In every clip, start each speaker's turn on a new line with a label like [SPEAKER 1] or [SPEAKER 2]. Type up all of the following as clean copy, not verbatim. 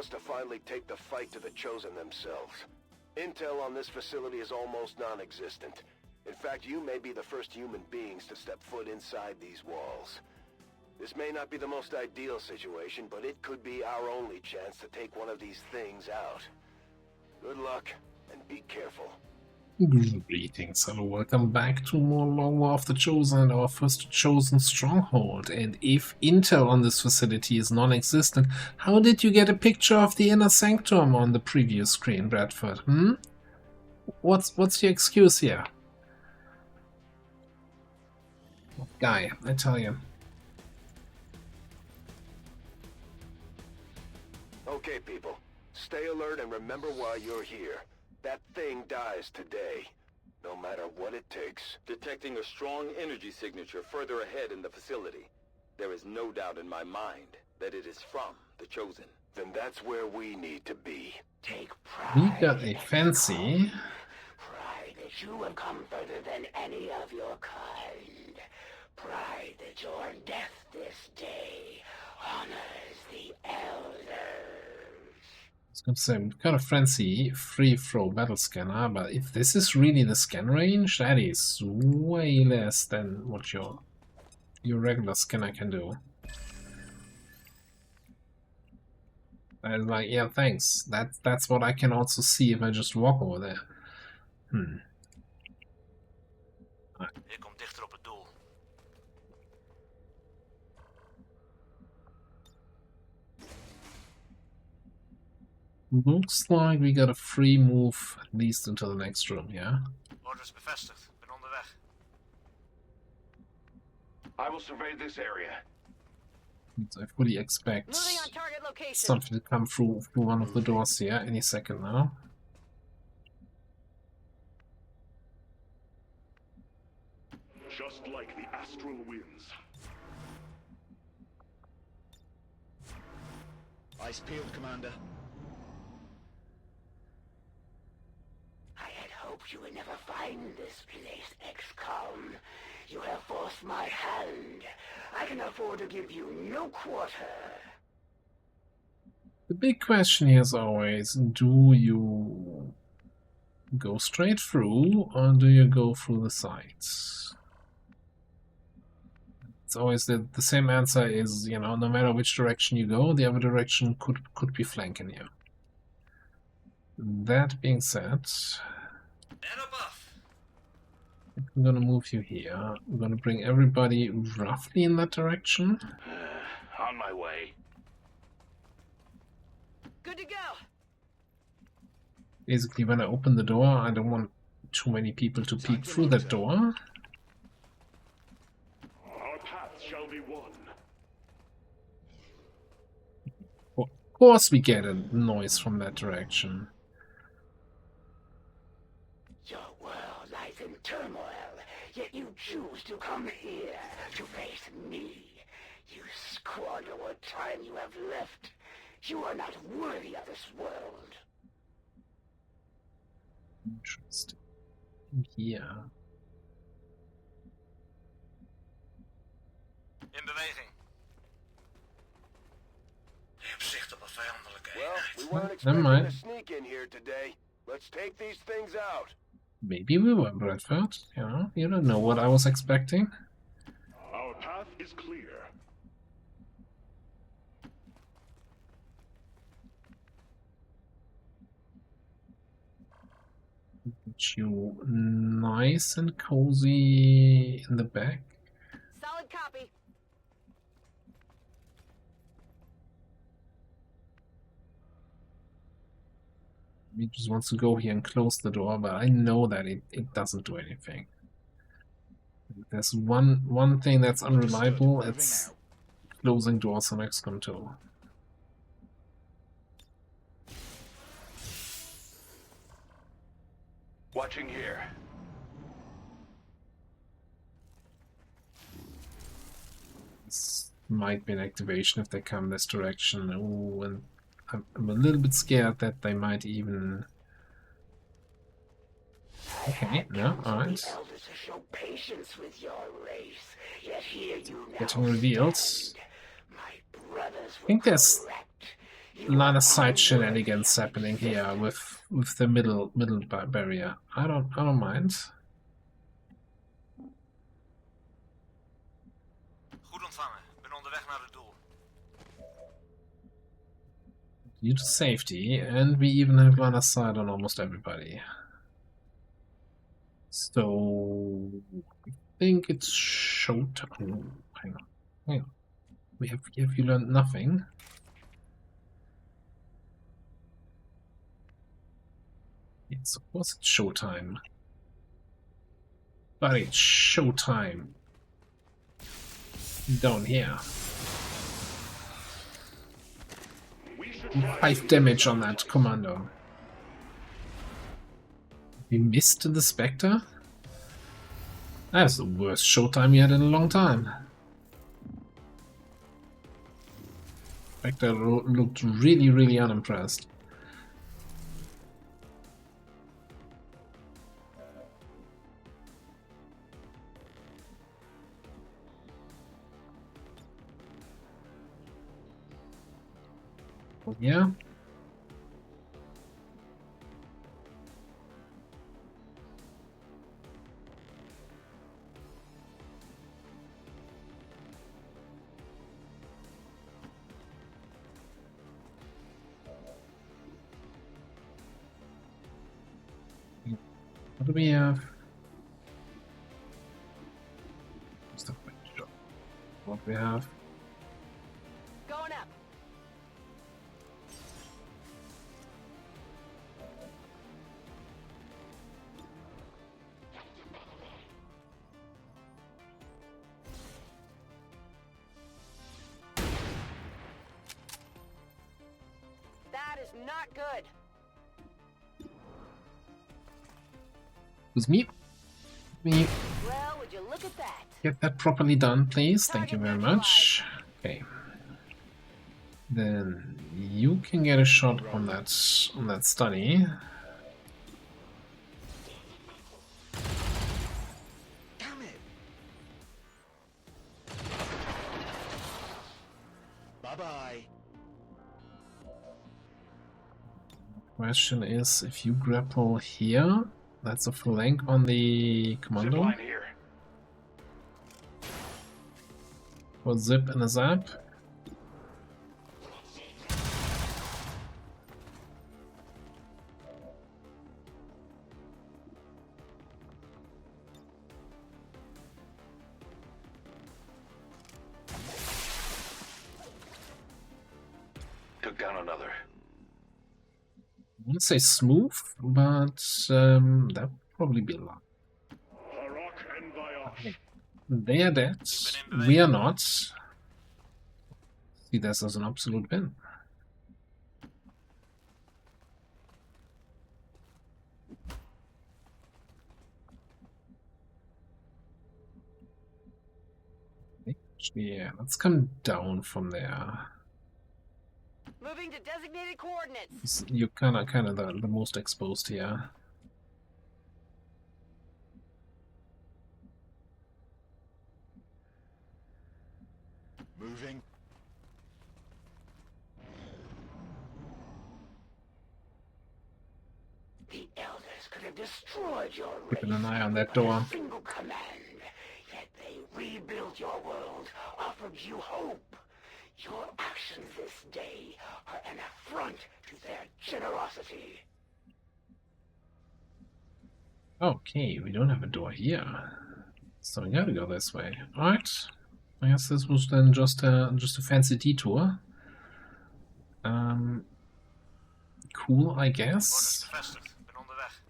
[SPEAKER 1] us to finally take the fight to the Chosen themselves. Intel on this facility is almost non-existent. In fact, you may be the first human beings to step foot inside these walls. This may not be the most ideal situation, but it could be our only chance to take one of these things out. Good luck, and be careful.
[SPEAKER 2] Greetings, hello, welcome back to more Long War of the Chosen and our first chosen stronghold. And if intel on this facility is non-existent, how did you get a picture of the inner sanctum on the previous screen, Bradford? What's your excuse here? Guy, I tell you.
[SPEAKER 1] Okay, people. Stay alert and remember why you're here. That thing dies today, no matter what it takes.
[SPEAKER 3] Detecting a strong energy signature further ahead in the facility. There is no doubt in my mind that it is from the Chosen.
[SPEAKER 1] Then that's where we need to be.
[SPEAKER 4] Take pride.
[SPEAKER 2] We got a fancy.
[SPEAKER 4] Pride that you have come further than any of your kind. Pride that your death this day honors the Elders.
[SPEAKER 2] I was going to say, we've got a fancy free-throw battle scanner, but if this is really the scan range, that is way less than what your regular scanner can do. I was like, yeah, thanks. That's what I can also see if I just walk over there.
[SPEAKER 5] Je komt dichter op het doel.
[SPEAKER 2] Looks like we got a free move at least into the next room, yeah?
[SPEAKER 5] Orders bevestigd. Ben onderweg.
[SPEAKER 1] I will survey this area.
[SPEAKER 2] I fully expect
[SPEAKER 6] Moving on target location.
[SPEAKER 2] something to come through one of the doors here any second now.
[SPEAKER 7] Just like the astral winds.
[SPEAKER 5] Eyes peeled, Commander.
[SPEAKER 4] I had hoped you would never find this place, XCOM. You have forced my hand. I can afford to give you no quarter.
[SPEAKER 2] The big question here is always, do you go straight through or do you go through the sides? It's always the same answer is, you know, no matter which direction you go, the other direction could be flanking you. That being said, I'm gonna move you here. I'm gonna bring everybody roughly in that direction.
[SPEAKER 1] On my way.
[SPEAKER 6] Good to go.
[SPEAKER 2] Basically, when I open the door, I don't want too many people to peek through that door.
[SPEAKER 7] Our path shall be one.
[SPEAKER 2] Of course we get a noise from that direction.
[SPEAKER 4] Your world lies in turmoil, yet you choose to come here to face me. You squander what time you have left. You are not worthy of this world.
[SPEAKER 2] Interesting. Yeah.
[SPEAKER 5] In beweging. Je hebt zicht op een vijandelijke
[SPEAKER 1] Well, we
[SPEAKER 5] eenheid.
[SPEAKER 1] weren't
[SPEAKER 2] Never
[SPEAKER 1] expecting
[SPEAKER 2] mind.
[SPEAKER 1] a sneak in here today. Let's take these things out.
[SPEAKER 2] Maybe we were, Bradford. You don't know what I was expecting.
[SPEAKER 7] Our path is clear.
[SPEAKER 2] Get you nice and cozy in the back.
[SPEAKER 6] Solid copy.
[SPEAKER 2] He just wants to go here and close the door, but I know that it doesn't do anything. There's one thing that's unreliable, it's closing doors on XCOM 2.
[SPEAKER 1] Watching here.
[SPEAKER 2] This might be an activation if they come this direction. Ooh, and I'm a little bit scared that they might even... Okay, no, alright.
[SPEAKER 4] The elders to show patience with your race, yet here you now
[SPEAKER 2] Getting revealed.
[SPEAKER 4] stand. My brothers
[SPEAKER 2] I think there's
[SPEAKER 4] correct.
[SPEAKER 2] line of sight shenanigans happening here with the middle barrier. I don't mind.
[SPEAKER 5] Goed ontvangen. Ben onderweg naar het doel.
[SPEAKER 2] Due to safety, and we even have line of sight on almost everybody. So I think it's showtime. Oh, hang on. Have you learned nothing? Yes, of course it's showtime. But it's showtime down here. 5 damage on that commando. We missed the Spectre? That's the worst showtime we had in a long time. Spectre looked really unimpressed. Yeah. What do we have? What's the question? What we have?
[SPEAKER 6] Going up. That is not good.
[SPEAKER 2] With me? Me.
[SPEAKER 6] Well, would you look at that?
[SPEAKER 2] Get that properly done, please. Thank you very much. Okay. Then you can get a shot on that study.
[SPEAKER 5] Damn it! Bye-bye.
[SPEAKER 2] Question is, if you grapple here, that's a flank on the commando.
[SPEAKER 7] Zipline here.
[SPEAKER 2] For zip and a zap.
[SPEAKER 1] Took down another.
[SPEAKER 2] I wouldn't say smooth, but that would probably be a lot.
[SPEAKER 7] Harok and Viosh.
[SPEAKER 2] They are dead. We are not. See this as an absolute win. Yeah, let's come down from there.
[SPEAKER 6] Moving to designated coordinates.
[SPEAKER 2] You're kind of the most exposed here.
[SPEAKER 5] Moving.
[SPEAKER 4] The elders could have destroyed your race
[SPEAKER 2] Keeping an eye on that
[SPEAKER 4] with
[SPEAKER 2] door.
[SPEAKER 4] a single command, yet they rebuilt your world, offered you hope. Your actions this day are an affront to their generosity.
[SPEAKER 2] Okay, we don't have a door here, so we gotta go this way. Alright, I guess this was then just a fancy detour. Cool, I guess.
[SPEAKER 5] Orders bevestigd. Ben onderweg.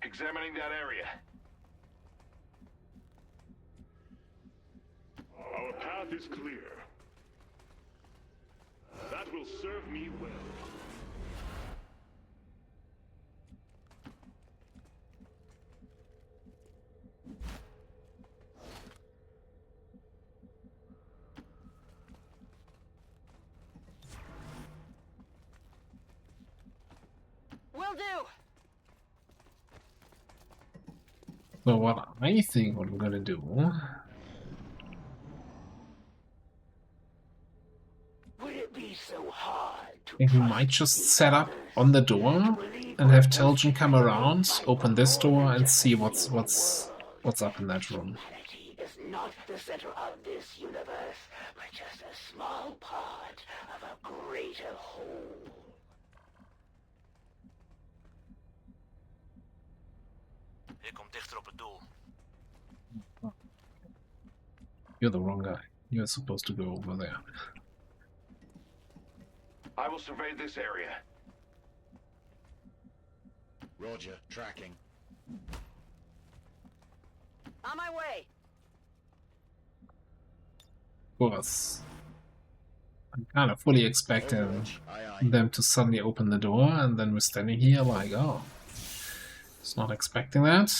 [SPEAKER 1] Examining that area.
[SPEAKER 7] Our path is clear. That will serve me well.
[SPEAKER 6] Will do.
[SPEAKER 2] So what I think what we're gonna do.
[SPEAKER 4] Would it hard to
[SPEAKER 2] think we
[SPEAKER 4] trust
[SPEAKER 2] might just
[SPEAKER 4] the
[SPEAKER 2] set up
[SPEAKER 4] others.
[SPEAKER 2] on the door
[SPEAKER 4] To believe
[SPEAKER 2] and have
[SPEAKER 4] we're
[SPEAKER 2] Telgen come around, open this door, and
[SPEAKER 4] just a
[SPEAKER 2] see
[SPEAKER 4] single
[SPEAKER 2] what's up in that room.
[SPEAKER 4] Humanity is not the center of this universe, but just a small part of a greater whole.
[SPEAKER 5] Je komt dichter op het doel.
[SPEAKER 2] You're the wrong guy. You're supposed to go over there.
[SPEAKER 1] I will survey this area.
[SPEAKER 5] Roger, tracking.
[SPEAKER 6] On my way.
[SPEAKER 2] Of course. I'm kind of fully expecting
[SPEAKER 5] Aye, aye.
[SPEAKER 2] them to suddenly open the door, and then we're standing here like, oh. Just not expecting that.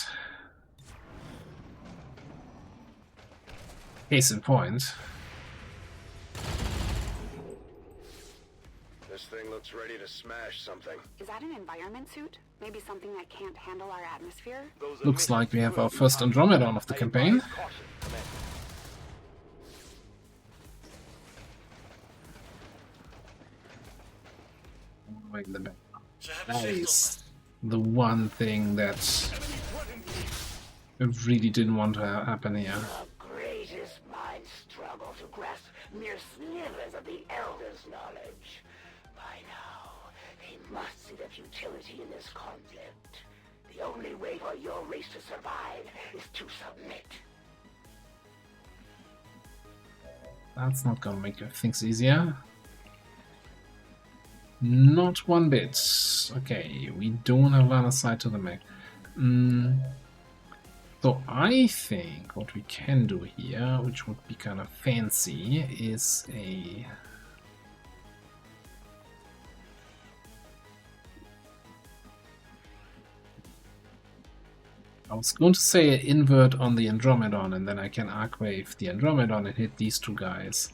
[SPEAKER 2] Case in point.
[SPEAKER 1] This thing looks ready to smash something.
[SPEAKER 8] Is that an environment suit? Maybe something that can't handle our atmosphere?
[SPEAKER 2] Looks like we have our first Andromedon of the campaign. Wait, that is the one thing that I really didn't want to happen here.
[SPEAKER 4] The greatest minds struggle to grasp mere slivers of the Elder's knowledge. By now, they must see the futility in this conflict. The only way for your race to survive is to submit.
[SPEAKER 2] That's not gonna make things easier. Not one bit. Okay, we don't have line of sight to the mech. So I think what we can do here, which would be kind of fancy, is a... I was going to say an invert on the Andromedon, and then I can arc-wave the Andromedon and hit these two guys.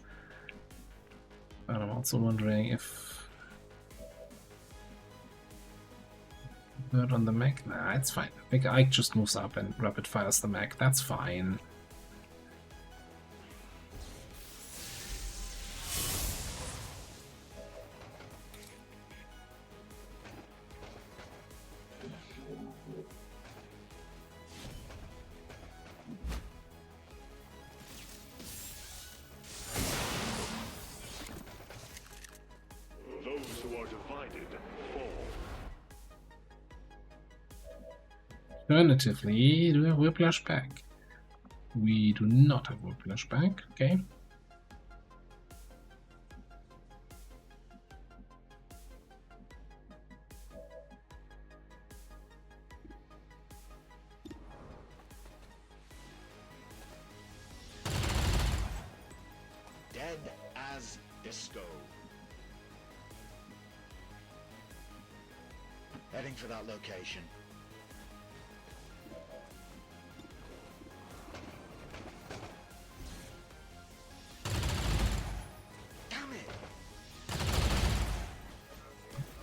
[SPEAKER 2] But I'm also wondering if... Invert on the mech? Nah, it's fine. Big Ike just moves up and rapid fires the mech. That's fine.
[SPEAKER 7] Those who are divided fall.
[SPEAKER 2] Alternatively, do we have Whiplash back? We do not have Whiplash back, okay.
[SPEAKER 5] Dead as disco. Heading for that location. Damn it!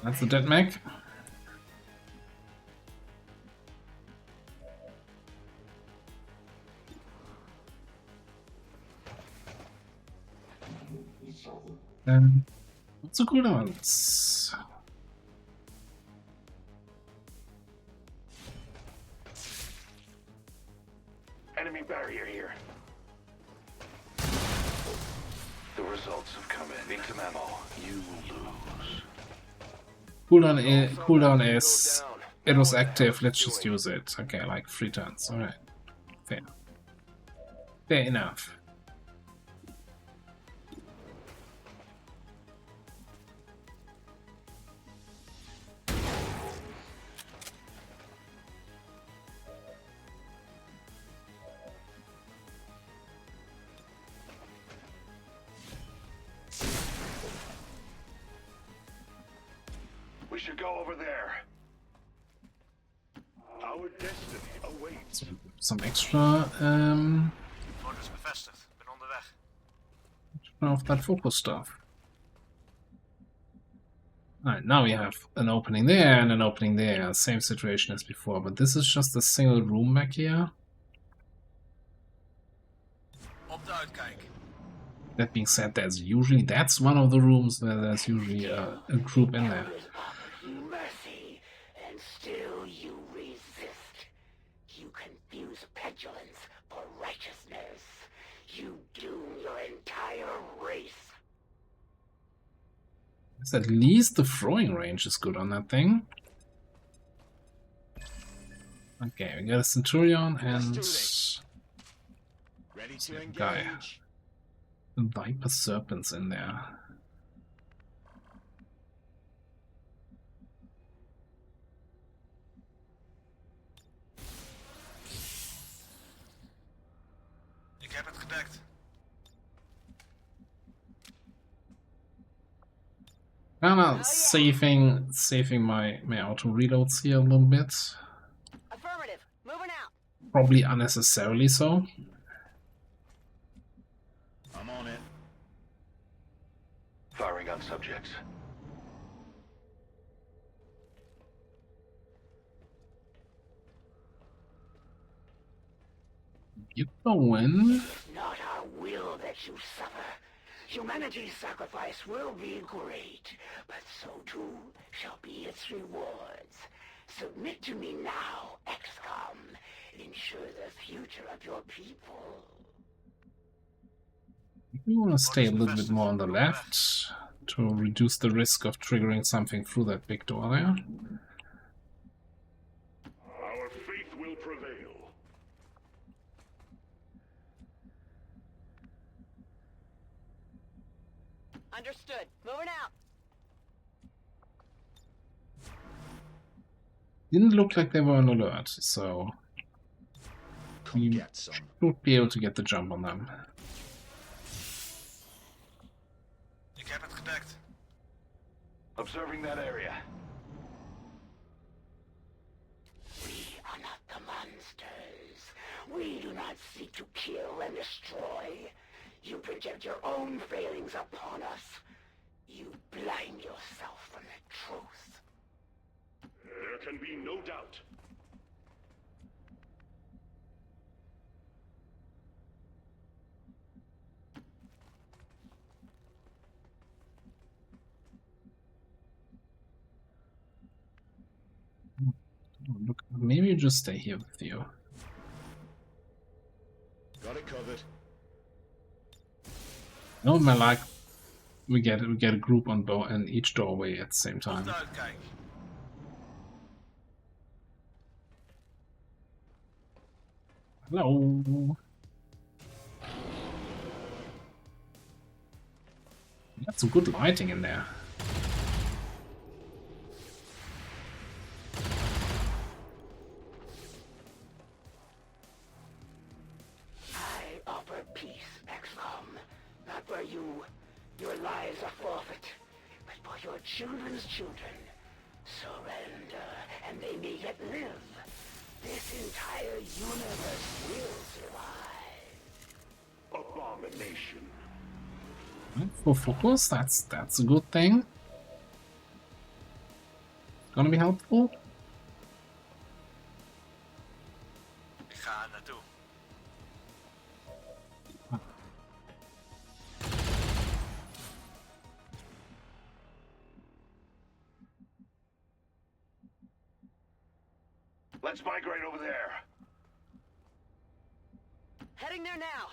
[SPEAKER 2] That's the dead mech. What's the cooldowns?
[SPEAKER 1] Enemy barrier here. The results have come in. Need some ammo. You lose.
[SPEAKER 2] Cooldown is... It was active, let's just use it. Okay, like 3 turns, alright. Fair. Fair enough.
[SPEAKER 1] We should go over there.
[SPEAKER 7] Our destiny awaits.
[SPEAKER 2] Some extra
[SPEAKER 5] Orders bevestigd. Ben onderweg.
[SPEAKER 2] of that focus stuff. Alright, now we have an opening there and an opening there. Same situation as before, but this is just a single room back here.
[SPEAKER 5] Op de uitkijk.
[SPEAKER 2] That being said, that's one of the rooms where there's usually a group in there.
[SPEAKER 4] Elders offered you mercy, and still you resist. You confuse petulance for righteousness. You doom your entire race.
[SPEAKER 2] At least the throwing range is good on that thing. Okay, we got a Centurion and
[SPEAKER 5] Ready to engage.
[SPEAKER 2] guy. Viper Serpents in there.
[SPEAKER 5] Ik heb het gedekt.
[SPEAKER 2] Kinda saving my auto reloads here a little bit.
[SPEAKER 6] Affirmative. Moving out.
[SPEAKER 2] Probably unnecessarily so.
[SPEAKER 5] I'm on it.
[SPEAKER 1] Firing on subjects.
[SPEAKER 2] Keep going.
[SPEAKER 4] It's not our will that you suffer. Humanity's sacrifice will be great, but so too shall be its rewards. Submit to me now, XCOM. Ensure the future of your people.
[SPEAKER 2] We want to stay a little bit more on the left to reduce the risk of triggering something through that big door there.
[SPEAKER 7] Our faith will prevail.
[SPEAKER 6] Understood. Moving out.
[SPEAKER 2] Didn't look like they were on alert, so
[SPEAKER 5] Come
[SPEAKER 2] we
[SPEAKER 5] get some.
[SPEAKER 2] should be able to get the jump on them.
[SPEAKER 5] Ik heb het gedekt.
[SPEAKER 1] Observing that area.
[SPEAKER 4] We are not the monsters. We do not seek to kill and destroy. You project your own failings upon us. You blind yourself from the truth.
[SPEAKER 7] There can be no doubt.
[SPEAKER 2] Look, maybe just stay here with you.
[SPEAKER 5] Got it covered.
[SPEAKER 2] No, my like we get a group on both and each doorway at the same time.
[SPEAKER 5] Uitkijk.
[SPEAKER 2] Hello. Got some good lighting in there.
[SPEAKER 4] I offer peace, XCOM. Not for you. Your lives are forfeit. But for your children's children. Surrender, and they may yet live. This entire universe will survive.
[SPEAKER 7] Abomination.
[SPEAKER 2] For focus, that's a good thing. Gonna be helpful.
[SPEAKER 5] Ik ga er naartoe.
[SPEAKER 1] Let's migrate over there.
[SPEAKER 6] Heading there now.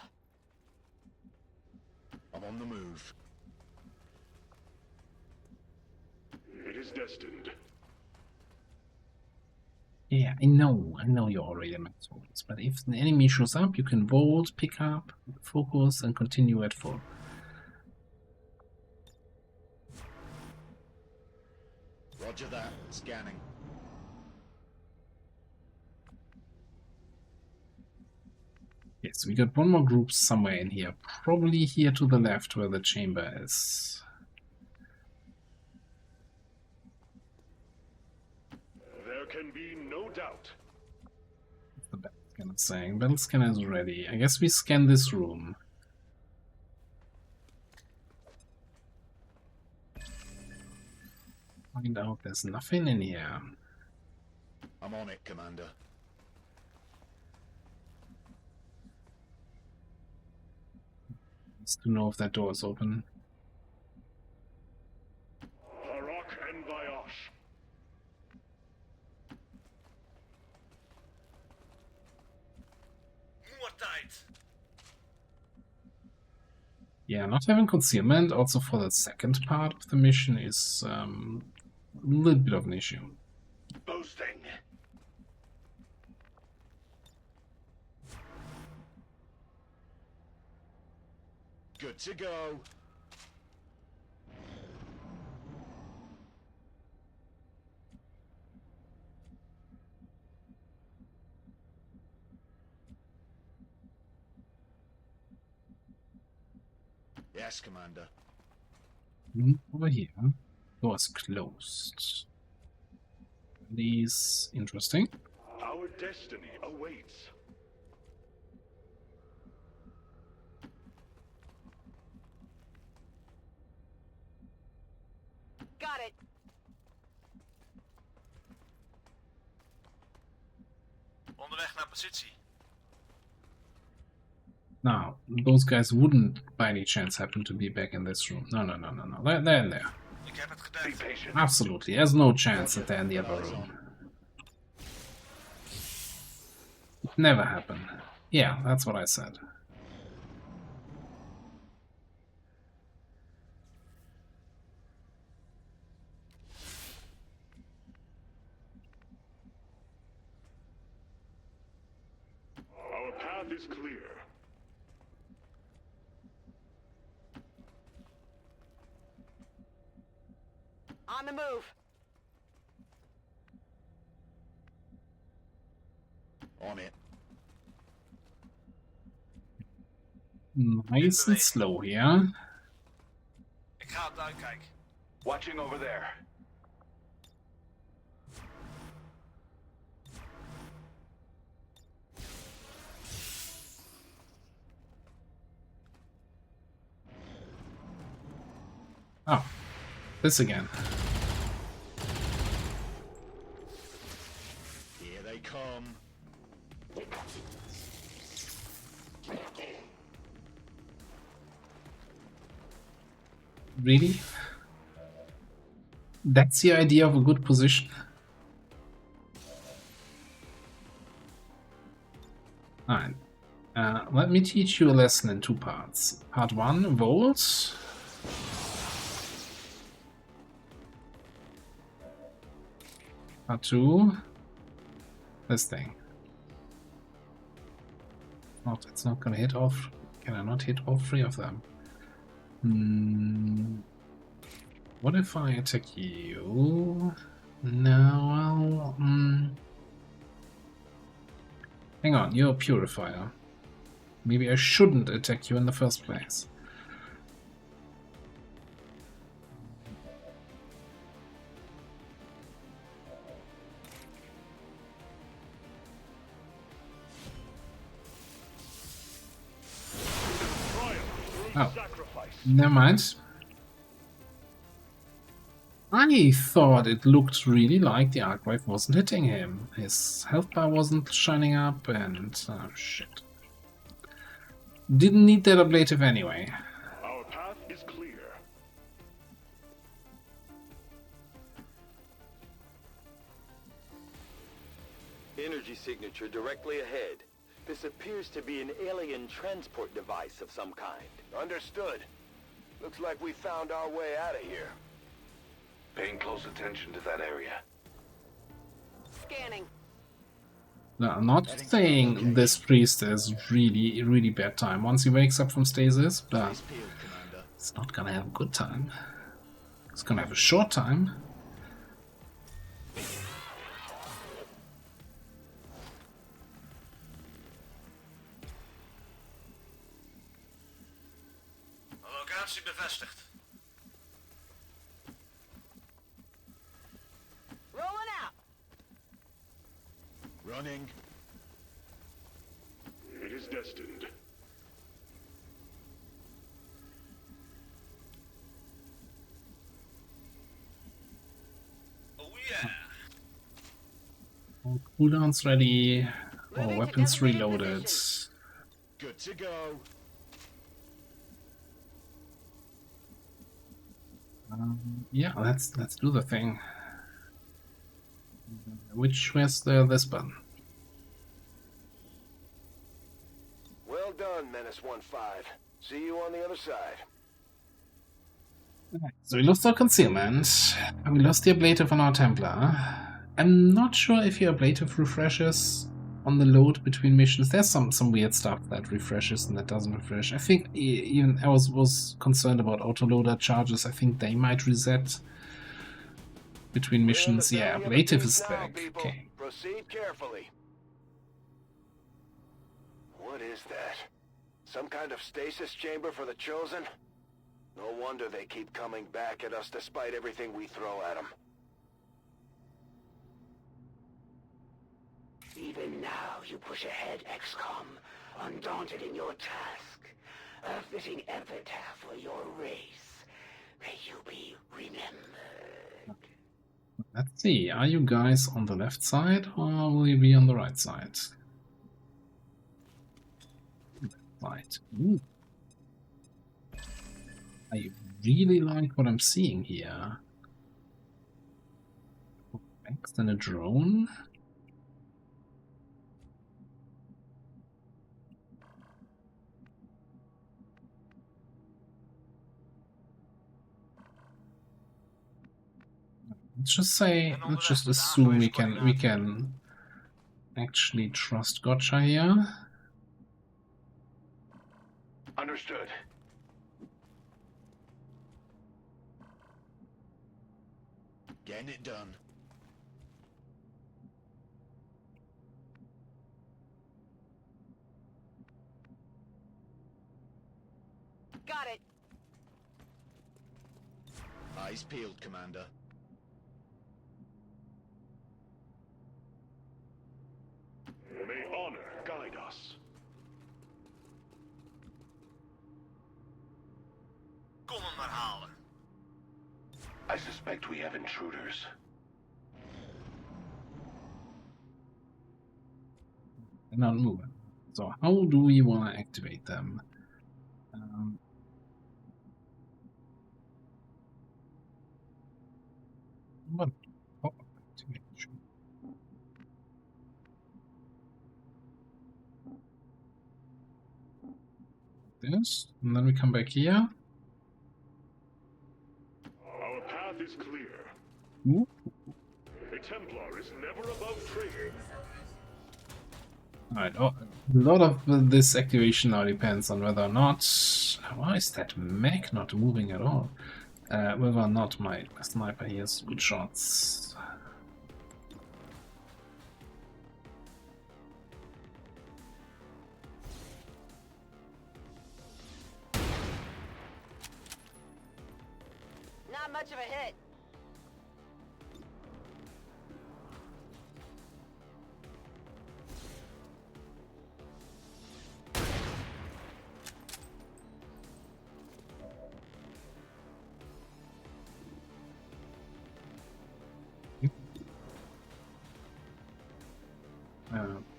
[SPEAKER 5] I'm on the move.
[SPEAKER 7] It is destined.
[SPEAKER 2] Yeah, I know you're already at max focus, but if the enemy shows up, you can vault, pick up, focus, and continue at full.
[SPEAKER 5] Roger that. Scanning.
[SPEAKER 2] Yes, we got one more group somewhere in here. Probably here to the left where the chamber is.
[SPEAKER 7] There can be no doubt.
[SPEAKER 2] What's the battle scanner saying? Battle scanner is ready. I guess we scan this room. Find out there's nothing in here.
[SPEAKER 5] I'm on it, Commander.
[SPEAKER 2] Just to know if that door is open.
[SPEAKER 7] Harok and Vyosh.
[SPEAKER 2] Yeah, not having concealment also for the second part of the mission is a little bit of an issue.
[SPEAKER 7] Boasting.
[SPEAKER 5] Good to go. Yes, Commander.
[SPEAKER 2] Over here, door is closed. These interesting.
[SPEAKER 7] Our destiny awaits.
[SPEAKER 6] Got it.
[SPEAKER 5] Onderweg naar positie.
[SPEAKER 2] Now, those guys wouldn't by any chance happen to be back in this room. No. They're in there.
[SPEAKER 5] Ik heb het
[SPEAKER 7] Be
[SPEAKER 5] gedekt.
[SPEAKER 7] patient.
[SPEAKER 2] Absolutely. There's no chance that they're in the other room. It never happened. Yeah, that's what I said.
[SPEAKER 7] Our path is clear.
[SPEAKER 6] On the move.
[SPEAKER 5] On it.
[SPEAKER 2] Nice and slow here.
[SPEAKER 5] Ik ga het uitkijken.
[SPEAKER 7] Watching over there.
[SPEAKER 2] Oh, this again.
[SPEAKER 5] Here they come.
[SPEAKER 2] Really? That's the idea of a good position? Alright. Let me teach you a lesson in two parts. Part 1, Volt. Part 2, this thing. Oh, it's not gonna hit off. Can I not hit all three of them? What if I attack you? No, well, hang on, you're a purifier. Maybe I shouldn't attack you in the first place. Oh, never mind. I thought it looked really like the Archwave wasn't hitting him. His health bar wasn't shining up and... oh, shit. Didn't need that ablative anyway.
[SPEAKER 7] Our path is clear.
[SPEAKER 3] Energy signature directly ahead. This appears to be an alien transport device of some kind.
[SPEAKER 1] Understood. Looks like we found our way out of here. Paying close attention to that area.
[SPEAKER 6] Scanning.
[SPEAKER 2] No, I'm not saying this priest has really bad time once he wakes up from stasis, but
[SPEAKER 5] Eyes peeled, Commander.
[SPEAKER 2] it's not gonna have a good time. It's gonna have a short time.
[SPEAKER 5] Locatie bevestigd.
[SPEAKER 6] Rolling out.
[SPEAKER 5] Running.
[SPEAKER 7] It is destined.
[SPEAKER 5] Oh yeah.
[SPEAKER 2] All cooldowns ready. All
[SPEAKER 6] Moving to
[SPEAKER 2] weapons
[SPEAKER 6] designated
[SPEAKER 2] reloaded.
[SPEAKER 6] position.
[SPEAKER 5] Good to go.
[SPEAKER 2] Yeah, let's do the thing. Where's this button?
[SPEAKER 1] Well done, Menace 1-5. See you on the other side.
[SPEAKER 2] So we lost our concealment, and we lost the ablative on our Templar. I'm not sure if your ablative refreshes on the load between missions. There's some weird stuff that refreshes and that doesn't refresh. I think even I was concerned about autoloader charges. I think they might reset between missions. Yeah, ablative is back. Okay.
[SPEAKER 1] Proceed carefully. What is that? Some kind of stasis chamber for the Chosen? No wonder they keep coming back at us despite everything we throw at them.
[SPEAKER 4] Even now, you push ahead, XCOM, undaunted in your task. A fitting epitaph for your race. May you be remembered.
[SPEAKER 2] Let's see, are you guys on the left side or will you be on the right side? Right. Ooh. I really like what I'm seeing here. Thanks, then a drone. Let's just assume we can actually trust Gotcha here.
[SPEAKER 7] Understood.
[SPEAKER 5] Getting it done.
[SPEAKER 6] Got it.
[SPEAKER 5] Eyes peeled, Commander.
[SPEAKER 7] May honor guide us.
[SPEAKER 5] Kom hem maar halen.
[SPEAKER 7] I suspect we have intruders.
[SPEAKER 2] They're not moving. So how do we want to activate them? What? Oh, activation. This, and then we come back here.
[SPEAKER 7] Our path is clear.
[SPEAKER 2] Ooh.
[SPEAKER 7] A Templar is never above training.
[SPEAKER 2] Alright, a lot of this activation now depends on whether or not... Why is that mech not moving at all? Whether or not my sniper here has good shots.
[SPEAKER 6] Not much of a hit.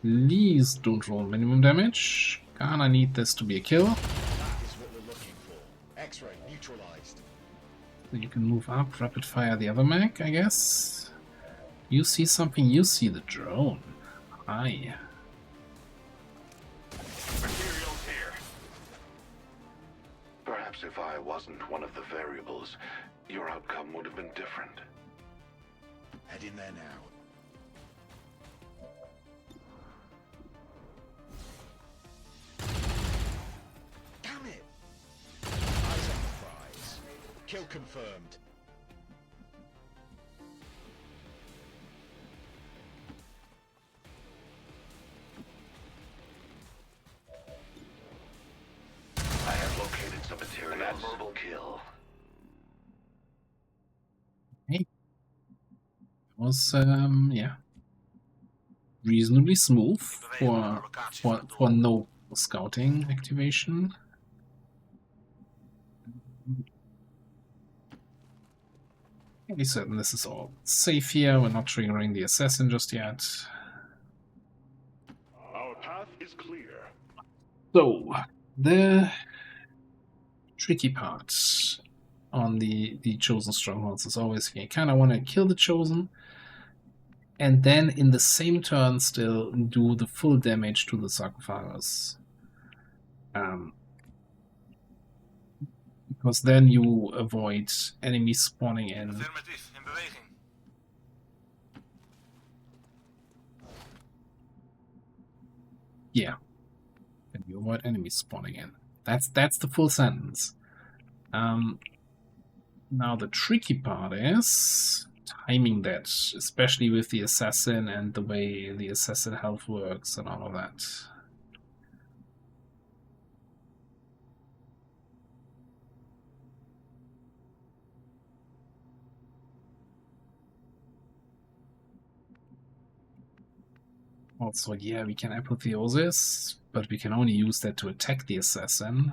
[SPEAKER 2] Please don't roll minimum damage. Gonna need this to be a kill.
[SPEAKER 5] That is what we're looking for. X-ray neutralized.
[SPEAKER 2] So you can move up, rapid fire the other mech, I guess. You see something, you see the drone. Hi.
[SPEAKER 7] Materials here.
[SPEAKER 1] Perhaps if I wasn't one of the variables, your outcome would have been different.
[SPEAKER 5] Head in there now. Damn it! Eyes on the prize. Kill confirmed.
[SPEAKER 1] I have located some materials. An admirable kill.
[SPEAKER 2] Hey. Was yeah. Reasonably smooth for no scouting activation. Fairly certain this is all safe here. We're not triggering the assassin just yet.
[SPEAKER 7] Our path is clear.
[SPEAKER 2] So, the tricky part on the chosen strongholds is always you kind of want to kill the chosen, and then in the same turn still do the full damage to the sarcophagus. Because then you avoid enemies spawning in.
[SPEAKER 5] Affirmative, in beweging.
[SPEAKER 2] Yeah. And you avoid enemies spawning in. That's the full sentence. Now the tricky part is timing that, especially with the assassin and the way the assassin health works and all of that. Also, yeah, we can apotheosis, but we can only use that to attack the assassin.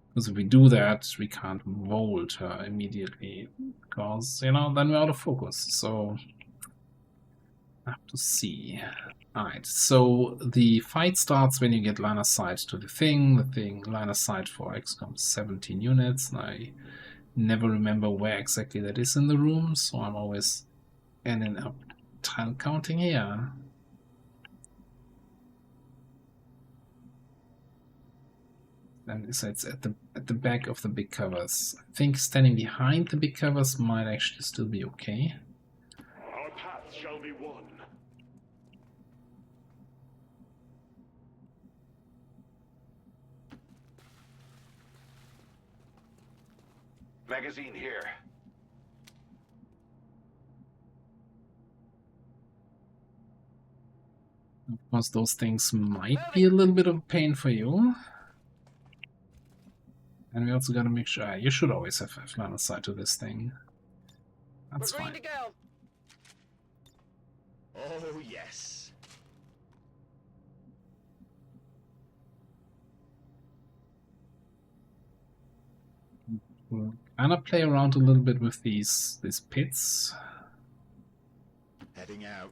[SPEAKER 2] Because if we do that, we can't vault her immediately, because, you know, then we're out of focus. So, I have to see. Alright, so the fight starts when you get line of sight to the thing line of sight for XCOM 17 units, and I never remember where exactly that is in the room, so I'm always ending up tile counting here. And so it's at the back of the big covers. I think standing behind the big covers might actually still be okay.
[SPEAKER 7] Our paths shall be one. Magazine here.
[SPEAKER 2] Of course, those things might be a little bit of a pain for you. And we also gotta make sure you should always have line of sight to this thing. That's
[SPEAKER 6] We're
[SPEAKER 2] fine.
[SPEAKER 6] green to go.
[SPEAKER 5] Oh, yes.
[SPEAKER 2] We'll kind of play around a little bit with these pits.
[SPEAKER 5] Heading out.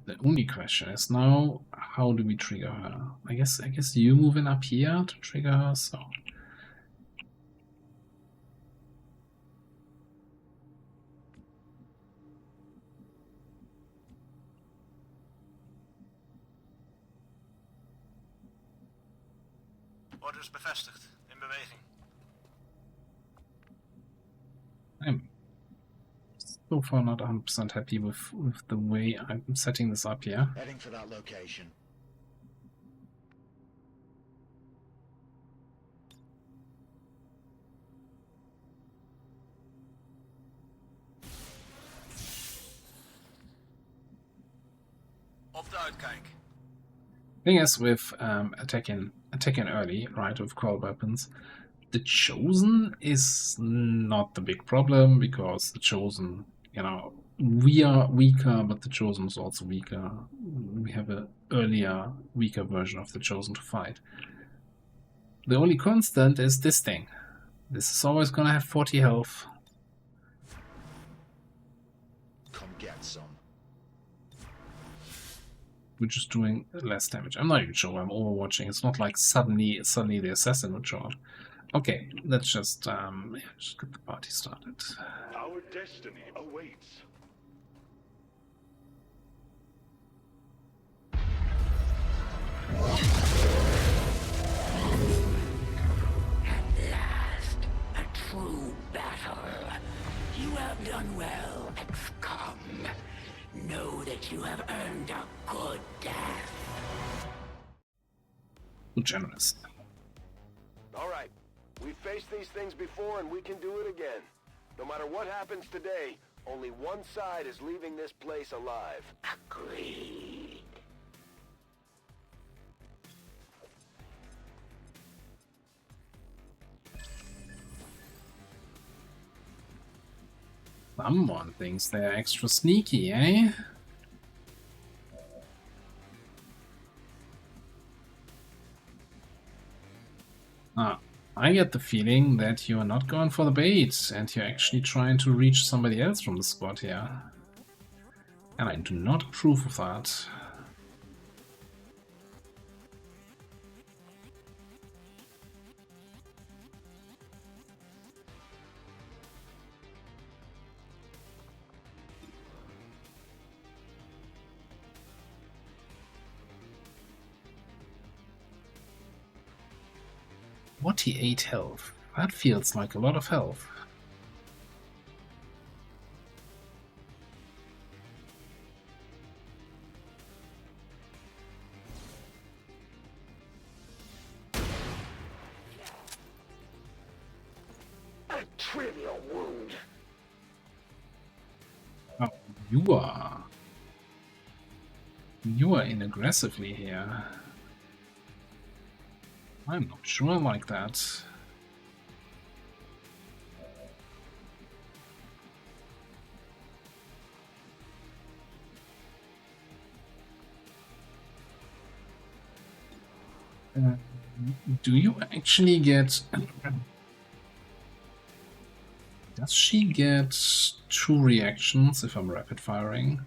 [SPEAKER 2] The only question is now, how do we trigger her? I guess you moving up here to trigger her, so.
[SPEAKER 5] Orders bevestigd. In beweging.
[SPEAKER 2] I'm so far not 100% happy with the way I'm setting this up here.
[SPEAKER 5] Heading for that location. Op de uitkijk.
[SPEAKER 2] Thing is, with attacking early, right, with core weapons, the Chosen is not the big problem, because the Chosen, you know, we are weaker, but the Chosen is also weaker. We have an earlier, weaker version of the Chosen to fight. The only constant is this thing. This is always gonna have 40 health.
[SPEAKER 5] Come get some.
[SPEAKER 2] Which is doing less damage. I'm not even sure I'm overwatching. It's not like suddenly the assassin would show up. Okay, let's just get the party started.
[SPEAKER 7] Our destiny awaits.
[SPEAKER 4] At last, a true battle. You have done well, XCOM. Know that you have earned a good death.
[SPEAKER 2] Too generous.
[SPEAKER 1] Alright, we've faced these things before and we can do it again. No matter what happens today, only one side is leaving this place alive.
[SPEAKER 4] Agreed.
[SPEAKER 2] Someone thinks they're extra sneaky, eh? I get the feeling that you are not going for the bait, and you're actually trying to reach somebody else from the squad here. And I do not approve of that. 48 health. That feels like a lot of health.
[SPEAKER 4] A trivial wound.
[SPEAKER 2] Oh, you are. You are in aggressively here. I'm not sure I like that. Do you actually get... Does she get 2 reactions if I'm rapid firing?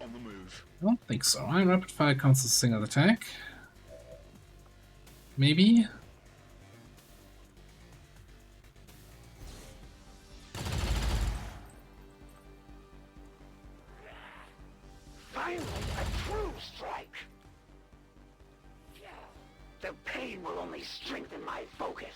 [SPEAKER 5] On the move.
[SPEAKER 2] I don't think so. Rapid fire counts as a single attack. Maybe?
[SPEAKER 4] Finally, a true strike. The pain will only strengthen my focus.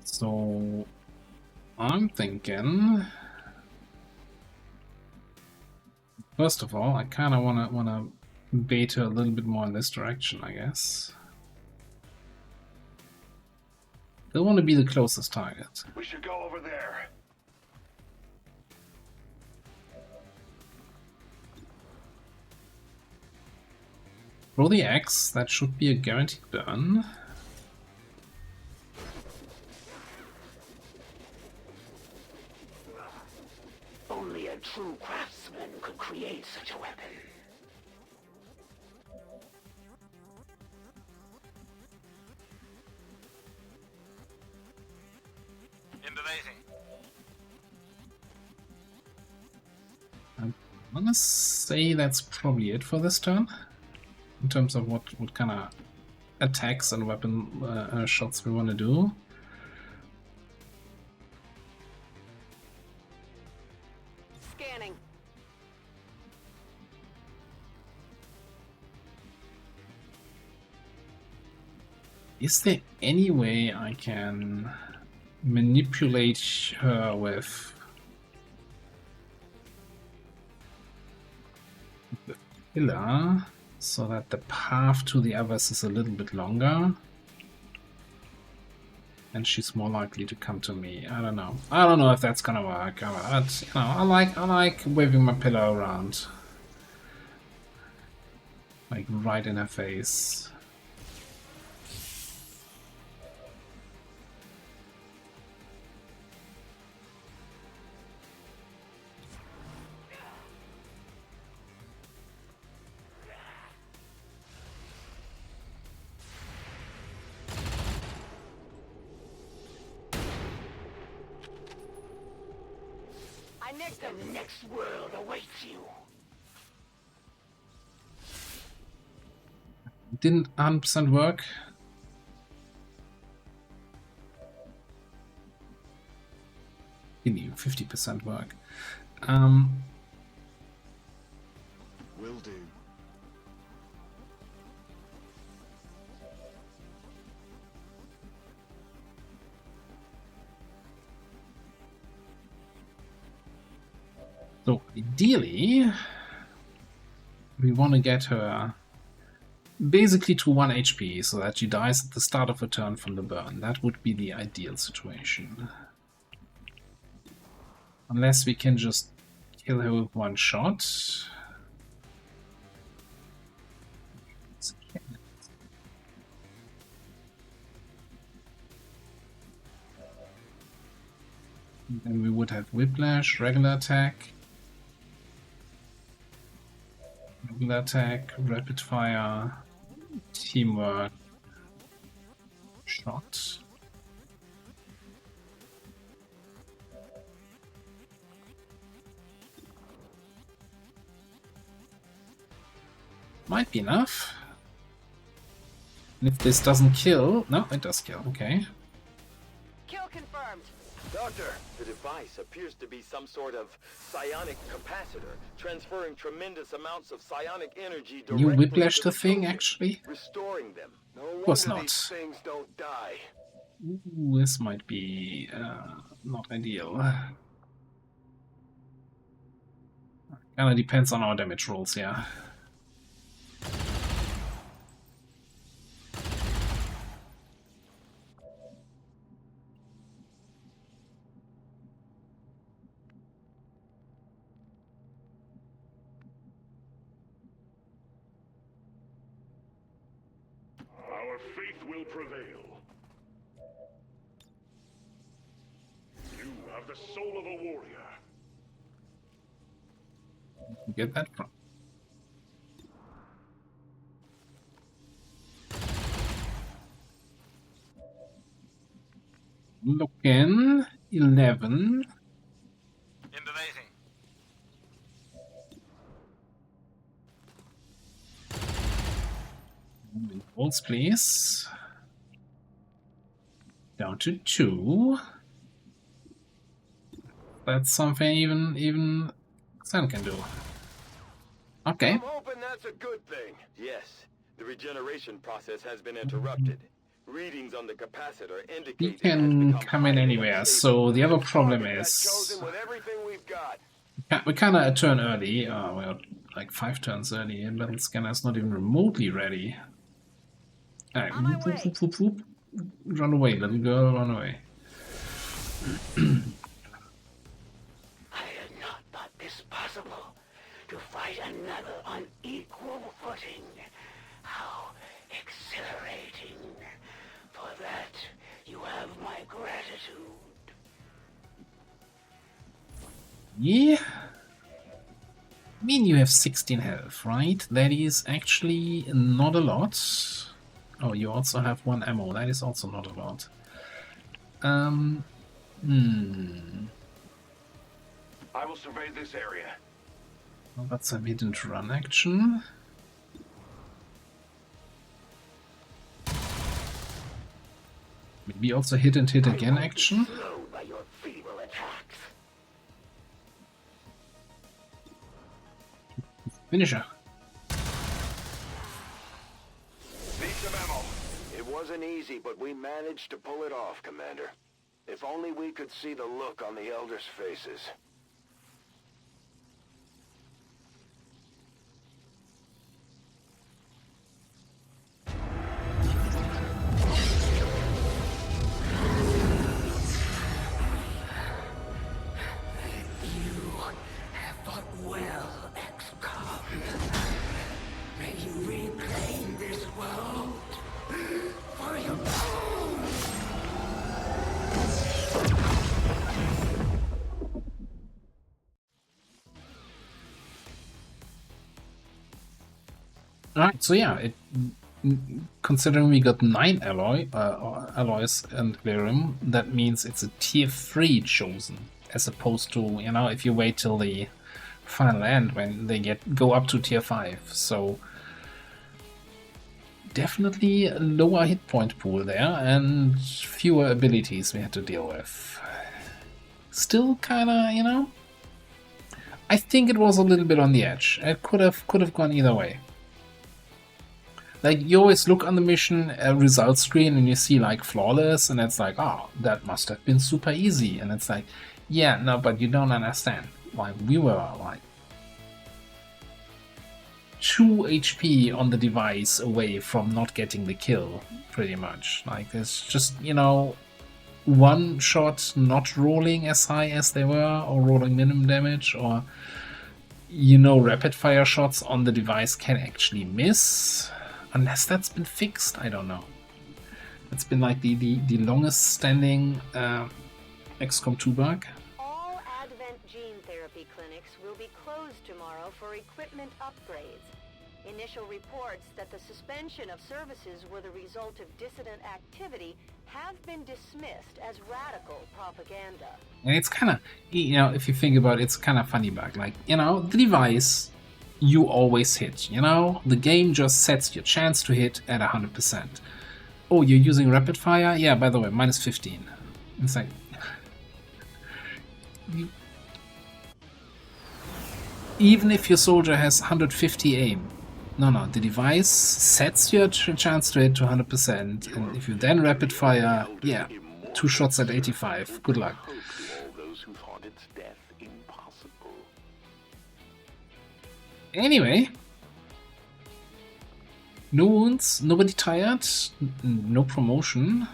[SPEAKER 2] So I'm thinking, first of all, I kind of wanna bait her a little bit more in this direction, I guess. They want to be the closest target.
[SPEAKER 7] We should go over there.
[SPEAKER 2] Roll the X, that should be a guaranteed burn.
[SPEAKER 4] Only a true craftsman could create such a weapon.
[SPEAKER 2] I'm gonna say that's probably it for this turn, in terms of what kind of attacks and weapon shots we want to do.
[SPEAKER 6] Scanning.
[SPEAKER 2] Is there any way I can manipulate her with the pillar so that the path to the others is a little bit longer and she's more likely to come to me? I don't know. I don't know if that's gonna work. But, you know, I like waving my pillar around, like right in her face.
[SPEAKER 6] I nicked him.
[SPEAKER 4] The next world awaits you.
[SPEAKER 2] Didn't 100% work. Didn't even 50% work.
[SPEAKER 5] Will do.
[SPEAKER 2] So ideally, we want to get her basically to 1 HP so that she dies at the start of a turn from the burn. That would be the ideal situation. Unless we can just kill her with 1 shot. Then we would have Whiplash, regular attack, rapid fire, teamwork, shot. Might be enough. And if this doesn't kill... No, it does kill, okay.
[SPEAKER 6] Kill confirmed.
[SPEAKER 1] Doctor,
[SPEAKER 3] The device appears to be some sort of psionic capacitor, transferring tremendous amounts of psionic energy
[SPEAKER 2] Can you
[SPEAKER 3] directly
[SPEAKER 2] whiplash
[SPEAKER 3] to
[SPEAKER 2] the thing,
[SPEAKER 3] chosen,
[SPEAKER 2] actually?
[SPEAKER 3] restoring them.
[SPEAKER 1] no
[SPEAKER 2] course
[SPEAKER 1] wonder
[SPEAKER 2] not.
[SPEAKER 1] these things don't die.
[SPEAKER 2] Ooh, this might be not ideal. Kinda depends on our damage rolls, yeah.
[SPEAKER 7] Our faith will prevail. You have the soul of a warrior.
[SPEAKER 2] Get that from. Looking 11.
[SPEAKER 5] In beweging.
[SPEAKER 2] Rolls, please. Down to 2. That's something even Xen can do. Okay.
[SPEAKER 1] I'm hoping that's a good thing.
[SPEAKER 3] Yes, the regeneration process has been interrupted. Readings on the capacitor indicate
[SPEAKER 2] He
[SPEAKER 3] it has
[SPEAKER 2] can
[SPEAKER 3] become
[SPEAKER 2] come in
[SPEAKER 3] highly
[SPEAKER 2] anywhere,
[SPEAKER 3] unstable.
[SPEAKER 2] so the other
[SPEAKER 1] Let's
[SPEAKER 2] problem
[SPEAKER 1] target that
[SPEAKER 2] is
[SPEAKER 1] chosen with everything we've got.
[SPEAKER 2] we're kinda a turn early. We're like 5 turns early, and Battle Scanner's not even remotely ready. Alright,
[SPEAKER 6] On my
[SPEAKER 2] whoop, whoop,
[SPEAKER 6] way.
[SPEAKER 2] whoop, whoop, whoop. Run away, little girl, run away.
[SPEAKER 4] I had not thought this possible. To fight another on equal footing. How exhilarating. For that, you have my gratitude.
[SPEAKER 2] Yeah. I mean, you have 16 health, right? That is actually not a lot. Oh, you also have 1 ammo. That is also not a lot.
[SPEAKER 7] I will survey this area.
[SPEAKER 2] Well, that's a hit and run action. Maybe also hit and hit again action.
[SPEAKER 4] Slowed by your feeble attacks.
[SPEAKER 2] Finisher.
[SPEAKER 1] Need some ammo. It wasn't easy, but we managed to pull it off, Commander. If only we could see the look on the Elders' faces.
[SPEAKER 4] Have fought well, XCOM. May you reclaim this world for your own.
[SPEAKER 2] Alright, so yeah, considering we got 9 alloys and Lyrium, that means it's a tier 3 chosen, as opposed to, you know, if you wait till the final end when they go up to tier 5. So definitely a lower hit point pool there and fewer abilities we had to deal with. Still kinda, you know, I think it was a little bit on the edge. It could have gone either way. Like, you always look on the mission results screen and you see like flawless, and it's like, oh, that must have been super easy. And it's like, yeah, no, but you don't understand. Like, we were like 2 HP on the device away from not getting the kill, pretty much. Like, it's just, you know, one shot not rolling as high as they were, or rolling minimum damage, or, you know, rapid fire shots on the device can actually miss. Unless that's been fixed, I don't know. It's been like the longest standing XCOM 2 bug.
[SPEAKER 6] All Advent gene therapy clinics will be closed tomorrow for equipment upgrades. Initial reports that the suspension of services were the result of dissident activity have been dismissed as radical propaganda.
[SPEAKER 2] And it's kind of, you know, if you think about it, it's kind of funny bug. Like, you know, the device you always hit, you know? The game just sets your chance to hit at 100%. Oh, you're using rapid fire? Yeah, by the way, minus 15. It's like... Even if your soldier has 150 aim, no, the device sets your chance to hit to 100%, and if you then rapid fire, yeah, 2 shots at 85. Good luck. Anyway, no wounds, nobody tired, no promotion,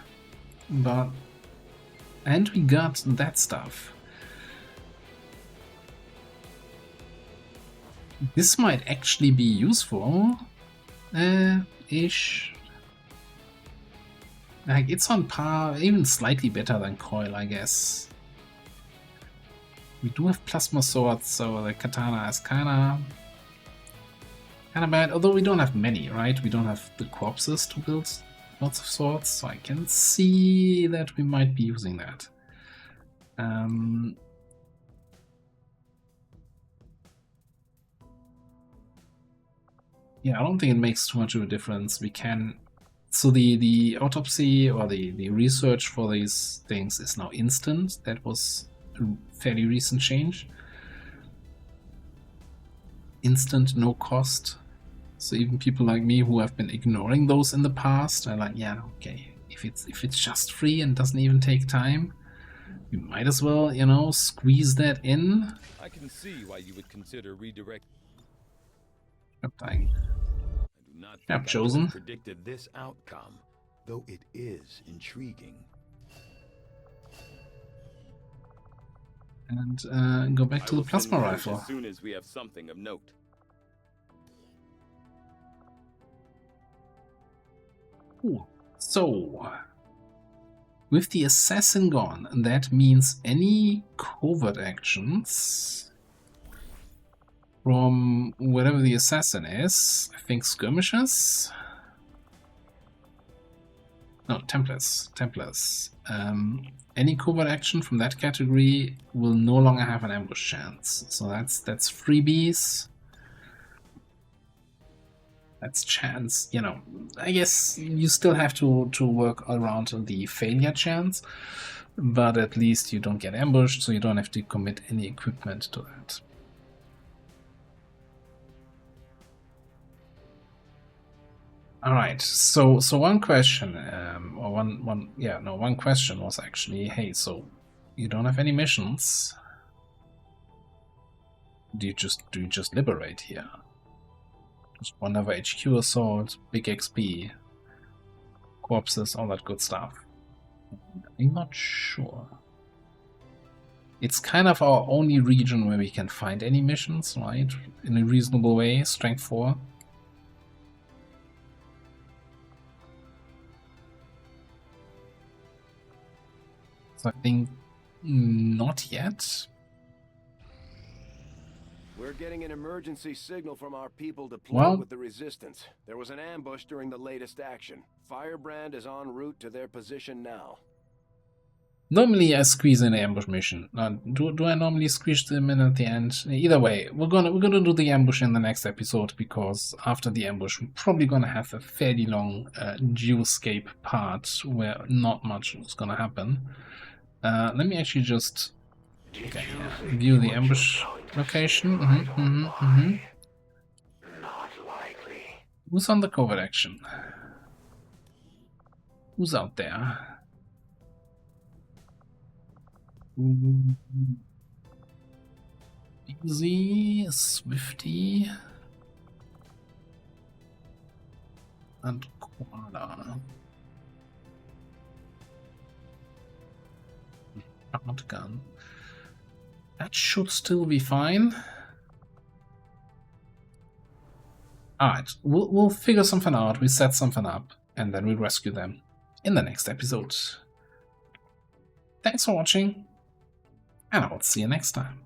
[SPEAKER 2] and we got that stuff. This might actually be useful, ish. Like, it's on par, even slightly better than Coil, I guess. We do have plasma swords, so the katana is kinda bad, although we don't have many, right? We don't have the corpses to build lots of swords, so I can see that we might be using that. Yeah, I don't think it makes too much of a difference. We can... So the autopsy or the research for these things is now instant. That was a fairly recent change. Instant, no cost. So even people like me who have been ignoring those in the past are like, yeah, okay, if it's just free and doesn't even take time, you might as well, you know, squeeze that in.
[SPEAKER 3] I can see why you would consider redirect.
[SPEAKER 2] Yep, dying.
[SPEAKER 3] I do not
[SPEAKER 2] Yep,
[SPEAKER 3] think
[SPEAKER 2] chosen.
[SPEAKER 3] I would have predicted this outcome, though it is intriguing.
[SPEAKER 2] And go back to the plasma rifle.
[SPEAKER 3] As soon as we have something of note.
[SPEAKER 2] Ooh. So, with the assassin gone, that means any covert actions from wherever the assassin is, I think skirmishes? No, Templars. Any covert action from that category will no longer have an ambush chance. So that's freebies. That's chance, you know. I guess you still have to work around the failure chance, but at least you don't get ambushed, so you don't have to commit any equipment to that. All right. So one question, one question was actually, hey, so you don't have any missions? Do you just liberate here? Just one other HQ assault, big XP, corpses, all that good stuff. I'm not sure. It's kind of our only region where we can find any missions, right? In a reasonable way, strength 4. So I think not yet.
[SPEAKER 1] We're getting an emergency signal from our people deployed with the resistance. There was an ambush during the latest action. Firebrand is en route to their position now.
[SPEAKER 2] Normally I squeeze in an ambush mission. Do I normally squeeze them in at the end? Either way, we're gonna do the ambush in the next episode, because after the ambush we're probably gonna have a fairly long geoscape part where not much is gonna happen. Let me actually just view the ambush location.
[SPEAKER 4] Not likely.
[SPEAKER 2] Who's on the covert action? Who's out there? Easy, Swifty, and Koala. Shotgun. That should still be fine. Alright, we'll figure something out, we set something up, and then we'll rescue them in the next episode. Thanks for watching, and I'll see you next time.